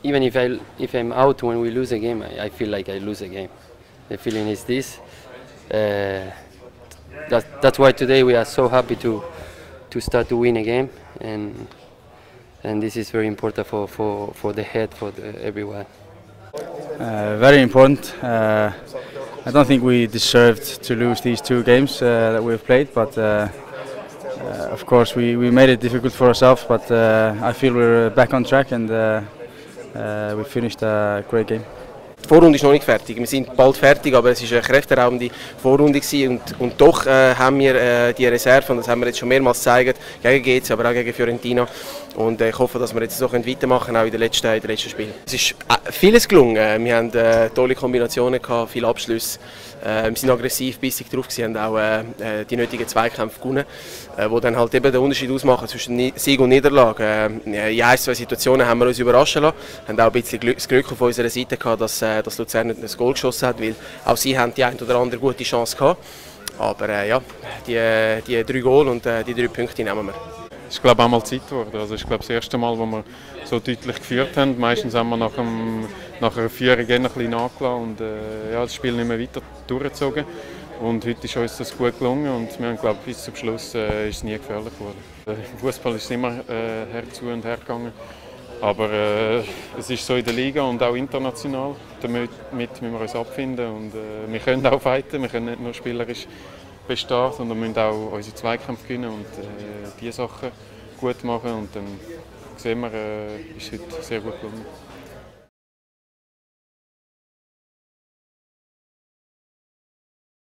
even if I'm out when we lose a game, I feel like I lose a game. The feeling is this. That's why today we are so happy to start to win a game, and this is very important for the head, for everyone. Very important. I don't think we deserved to lose these 2 games that we've played, but of course we made it difficult for ourselves. But I feel we're back on track and we finished a great game. Die Vorrunde ist noch nicht fertig. Wir sind bald fertig, aber es war eine kräfteraubende Vorrunde und doch haben wir die Reserve, und das haben wir jetzt schon mehrmals gezeigt, gegen GC, aber auch gegen Fiorentina. Und ich hoffe, dass wir jetzt so weitermachen können, auch in den letzten Spielen. Es ist vieles gelungen. Wir haben tolle Kombinationen gehabt, viele Abschlüsse. Wir sind aggressiv, bissig drauf gewesen, haben auch die nötigen Zweikämpfe gewonnen, die dann halt eben den Unterschied ausmachen zwischen Sieg und Niederlage. In 1-2 Situationen haben wir uns überraschen lassen, haben auch ein bisschen das Glück auf unserer Seite gehabt, dass Luzern nicht ein Goal geschossen hat, weil auch sie haben die ein oder andere gute Chance gehabt. Aber ja, die 3 Goal und die 3 Punkte nehmen wir. Es ist, glaube ich, auch mal Zeit geworden. Also, ich glaube, das erste Mal, wo wir so deutlich geführt haben. Meistens haben wir nach einer Führung ein bisschen nachgelassen und ja, das Spiel nicht mehr weiter durchgezogen. Und heute ist uns das gut gelungen und wir haben, glaube ich, bis zum Schluss ist es nie gefährlich geworden. Im Fußball ist es immer herzu und her gegangen. Aber es ist so in der Liga und auch international. Damit müssen wir uns abfinden und wir können auch fighten. Wir können nicht nur spielerisch bestehen, sondern müssen auch unsere Zweikämpfe gewinnen und diese Sachen gut machen. Und dann sehen wir, ist heute sehr gut gelungen.